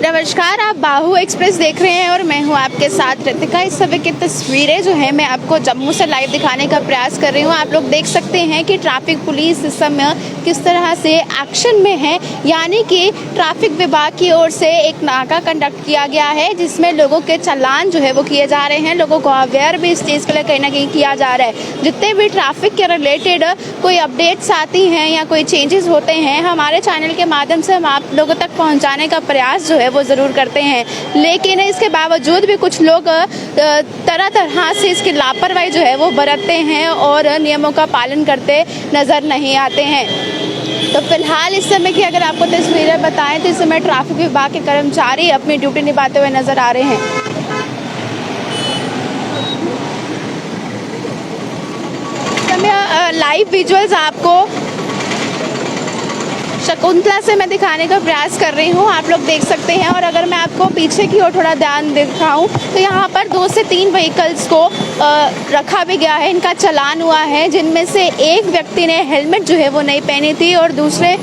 नमस्कार, आप बाहु एक्सप्रेस देख रहे हैं और मैं हूं आपके साथ रितिका। इस समय की तस्वीरें जो है मैं आपको जम्मू से लाइव दिखाने का प्रयास कर रही हूं। आप लोग देख सकते हैं कि ट्रैफिक पुलिस इस समय किस तरह से एक्शन में है, यानी कि ट्रैफिक विभाग की ओर से एक नाका कंडक्ट किया गया है जिसमें लोगों के चालान जो है वो किए जा रहे हैं। लोगों को अवेयर भी इस चीज़ के लिए कहीं ना कहीं किया जा रहा है। जितने भी ट्रैफिक के रिलेटेड कोई अपडेट्स आती हैं या कोई चेंजेस होते हैं, हमारे चैनल के माध्यम से हम आप लोगों तक पहुँचाने का प्रयास जो है वो ज़रूर करते हैं। लेकिन इसके बावजूद भी कुछ लोग तरह तरह से इसकी लापरवाही जो है वो बरतते हैं और नियमों का पालन करते नज़र नहीं आते हैं। तो फिलहाल इस समय की अगर आपको तस्वीरें बताएं तो इस समय ट्रैफिक विभाग के कर्मचारी अपनी ड्यूटी निभाते हुए नजर आ रहे हैं। इस समय लाइव विजुअल्स आपको शकुंतला से मैं दिखाने का प्रयास कर रही हूँ, आप लोग देख सकते हैं। और अगर मैं आपको पीछे की ओर थोड़ा ध्यान दिखाऊं तो यहाँ पर 2 से 3 व्हीकल्स को रखा भी गया है, इनका चालान हुआ है, जिनमें से एक व्यक्ति ने हेलमेट जो है वो नहीं पहनी थी और दूसरे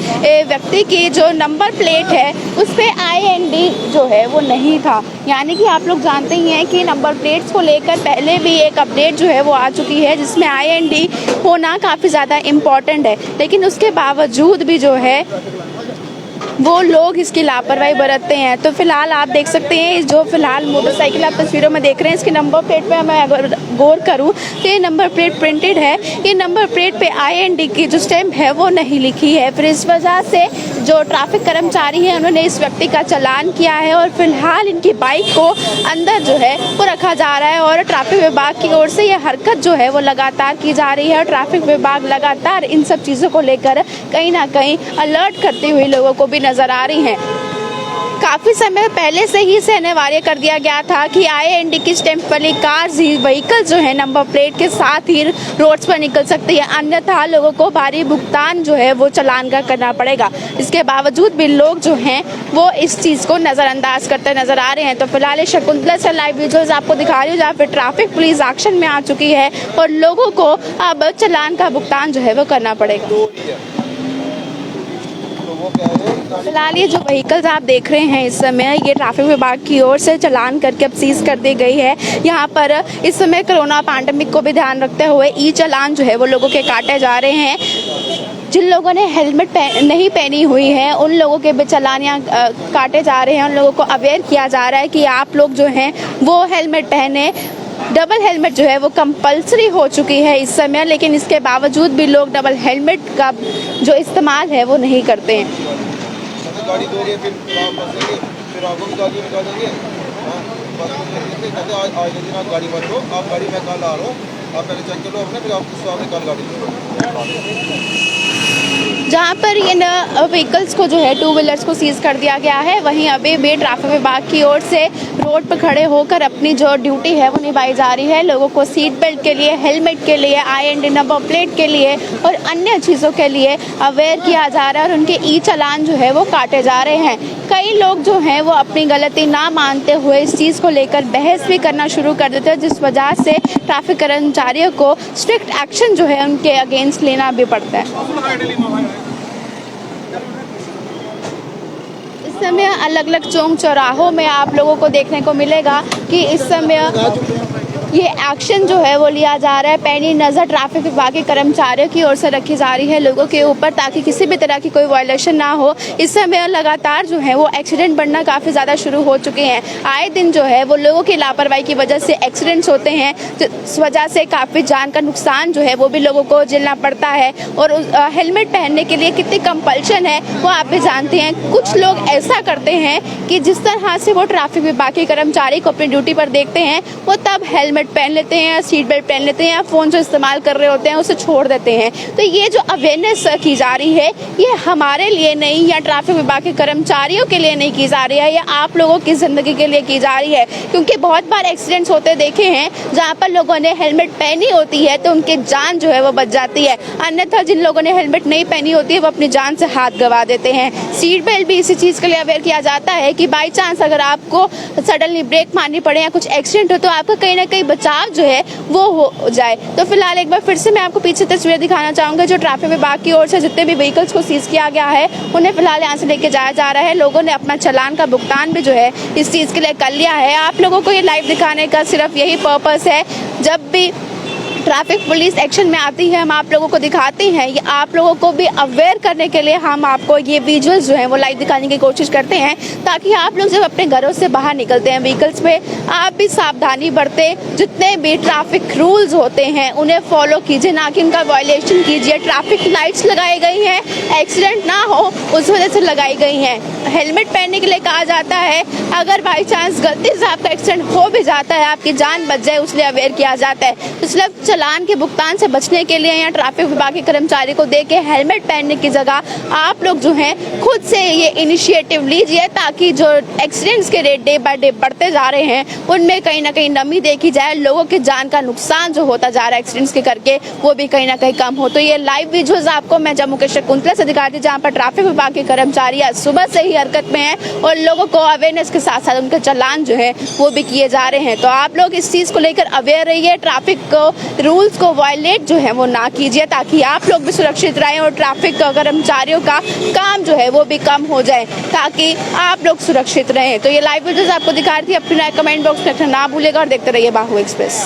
व्यक्ति की जो नंबर प्लेट है उस पर IND जो है वो नहीं था। यानी कि आप लोग जानते ही हैं कि नंबर प्लेट्स को लेकर पहले भी एक अपडेट जो है वो आ चुकी है जिसमें IND होना काफ़ी ज़्यादा इम्पॉर्टेंट है, लेकिन उसके बावजूद भी जो है वो लोग इसकी लापरवाही बरतते हैं। तो फिलहाल आप देख सकते हैं जो फिलहाल मोटरसाइकिल आप तस्वीरों में देख रहे हैं, इसके नंबर प्लेट पे मैं अगर गौर करूं तो ये नंबर प्लेट प्रिंटेड है, ये नंबर प्लेट पे IND की जो स्टैम्प है वो नहीं लिखी है। फिर इस वजह से जो ट्रैफिक कर्मचारी हैं उन्होंने इस व्यक्ति का चालान किया है और फिलहाल इनकी बाइक को अंदर जो है वो रखा जा रहा है। और ट्रैफिक विभाग की ओर से ये हरकत जो है वो लगातार की जा रही है और ट्रैफिक विभाग लगातार इन सब चीज़ों को लेकर कहीं ना कहीं अलर्ट करते हुए लोगों को भी नजर आ रही हैं। काफ़ी समय पहले से ही इसे अनिवार्य कर दिया गया था कि IND की स्टैम्प वाली कार व्हीकल जो है नंबर प्लेट के साथ ही रोड्स पर निकल सकती है, अन्यथा लोगों को भारी भुगतान जो है वो चालान का करना पड़ेगा। इसके बावजूद भी लोग जो हैं वो इस चीज़ को नज़रअंदाज करते नजर आ रहे हैं। तो फिलहाल शकुंतला से लाइव विजुअल्स आपको दिखा रही हूँ जहाँ पे ट्रैफिक पुलिस एक्शन में आ चुकी है और लोगों को अब चालान का भुगतान जो है वो करना पड़ेगा। फिलहाल ये जो व्हीकल्स आप देख रहे हैं इस समय ये ट्रैफिक विभाग की ओर से चालान करके अब सीज कर दी गई है। यहाँ पर इस समय कोरोना पैंडेमिक को भी ध्यान रखते हुए चालान जो है वो लोगों के काटे जा रहे हैं। जिन लोगों ने हेलमेट नहीं पहनी हुई है उन लोगों के भी चालान यहाँ काटे जा रहे हैं। उन लोगों को अवेयर किया जा रहा है कि आप लोग जो हैं वो हेलमेट पहने। डबल हेलमेट जो है वो कंपलसरी हो चुकी है इस समय, लेकिन इसके बावजूद भी लोग डबल हेलमेट का जो इस्तेमाल है वो नहीं करते हैं। गाड़ी दोगे फिर आपको भी गाड़ी निकाल देंगे। आज गाड़ी मत लो, आप गाड़ी मैं कल आ रहा हूँ, आप पहले चेक कर लो अपने, फिर आपको आपने कल गाड़ी। जहाँ पर इन व्हीकल्स को जो है 2 व्हीलर्स को सीज कर दिया गया है, वहीं अभी भी ट्रैफिक विभाग की ओर से रोड पर खड़े होकर अपनी जो ड्यूटी है वो निभाई जा रही है। लोगों को सीट बेल्ट के लिए, हेलमेट के लिए, IND नंबर प्लेट के लिए और अन्य चीज़ों के लिए अवेयर किया जा रहा है और उनके चालान जो है वो काटे जा रहे हैं। कई लोग जो हैं वो अपनी गलती ना मानते हुए इस चीज़ को लेकर बहस भी करना शुरू कर देते हैं, जिस वजह से ट्रैफिक कर्मचारियों को स्ट्रिक्ट एक्शन जो है उनके अगेंस्ट लेना भी पड़ता है। इस समय अलग अलग चौक चौराहों में आप लोगों को देखने को मिलेगा कि इस समय ये एक्शन जो है वो लिया जा रहा है। पैनी नज़र ट्रैफिक विभाग के कर्मचारियों की ओर से रखी जा रही है लोगों के ऊपर, ताकि किसी भी तरह की कोई वायलेशन ना हो। इस समय लगातार जो है वो एक्सीडेंट बढ़ना काफ़ी ज़्यादा शुरू हो चुके हैं। आए दिन जो है वो लोगों की लापरवाही की वजह से एक्सीडेंट्स होते हैं, जिस वजह से काफ़ी जान का नुकसान जो है वो भी लोगों को झेलना पड़ता है। और हेलमेट पहनने के लिए कितनी कंपल्शन है वो आप भी जानते हैं। कुछ लोग ऐसा करते हैं कि जिस तरह से वो ट्रैफिक विभाग के कर्मचारी को अपनी ड्यूटी पर देखते हैं वो तब हेलमेट पहन लेते हैं, सीट बेल्ट पहन लेते हैं या फ़ोन जो इस्तेमाल कर रहे होते हैं उसे छोड़ देते हैं। तो ये जो अवेयरनेस की जा रही है ये हमारे लिए नहीं या ट्रैफिक विभाग के कर्मचारियों के लिए नहीं की जा रही है, या आप लोगों की ज़िंदगी के लिए की जा रही है। क्योंकि बहुत बार एक्सीडेंट्स होते देखे हैं जहाँ पर लोगों ने हेलमेट पहनी होती है तो उनकी जान जो है वो बच जाती है, अन्यथा जिन लोगों ने हेलमेट नहीं पहनी होती है वो अपनी जान से हाथ गंवा देते हैं। सीट बेल्ट भी इसी चीज़ के लिए अवेयर किया जाता है कि बाई चांस अगर आपको सडनली ब्रेक मारनी पड़े या कुछ एक्सीडेंट हो तो आपका कहीं ना कहीं बचाव जो है वो हो जाए। तो फिलहाल एक बार फिर से मैं आपको पीछे तस्वीर दिखाना चाहूँगा। जो ट्रैफिक विभाग की ओर से जितने भी व्हीकल्स को सीज किया गया है उन्हें फिलहाल यहाँ से लेके जाया जा रहा है। लोगों ने अपना चालान का भुगतान भी जो है इस चीज़ के लिए कर लिया है। आप लोगों को ये लाइव दिखाने का सिर्फ यही पर्पस है, जब भी ट्रैफिक पुलिस एक्शन में आती है हम आप लोगों को दिखाते हैं। ये आप लोगों को भी अवेयर करने के लिए हम आपको ये विजुअल्स जो है वो लाइव दिखाने की कोशिश करते हैं, ताकि आप लोग जब अपने घरों से बाहर निकलते हैं व्हीकल्स पे आप भी सावधानी बरतें। जितने भी ट्रैफिक रूल्स होते हैं उन्हें फॉलो कीजिए, ना कि उनका वायलेशन कीजिए। ट्रैफिक लाइट्स लगाई गई हैं, एक्सीडेंट ना हो उस वजह से लगाई गई हैं। हेलमेट पहनने के लिए कहा जाता है, अगर बाई चांस गलती से आपका एक्सीडेंट हो भी जाता है आपकी जान बच जाए उसलिए अवेयर किया जाता है। तो सिर्फ चालान के भुगतान से बचने के लिए या ट्रैफिक विभाग के कर्मचारी को दे के हेलमेट पहनने की जगह आप लोग जो हैं खुद से ये इनिशिएटिव लीजिए, ताकि जो एक्सीडेंट्स के रेट डे बाय डे बढ़ते जा रहे हैं उनमें कहीं ना कहीं नमी देखी जाए। लोगों की जान का नुकसान जो होता जा रहा है एक्सीडेंट्स के करके वो भी कहीं ना कहीं कम हो। तो ये लाइव विजुअल्स आपको मैं जम्मू के शकुंतला से दिखाती, जहाँ पर ट्रैफिक विभाग के कर्मचारी आज सुबह से ही हरकत में हैं और लोगों को अवेयरनेस के साथ साथ उनके चालान जो है वो भी किए जा रहे हैं। तो आप लोग इस चीज़ को लेकर अवेयर रहिए, ट्रैफिक को रूल्स को वायलेट जो है वो ना कीजिए, ताकि आप लोग भी सुरक्षित रहें और ट्रैफिक कर्मचारियों का काम जो है वो भी कम हो जाए, ताकि आप लोग सुरक्षित रहें। तो ये लाइव वीडियोस आपको दिखा रही थी। अपनी राय कमेंट बॉक्स में रखना ना भूलेगा और देखते रहिए बाहु एक्सप्रेस।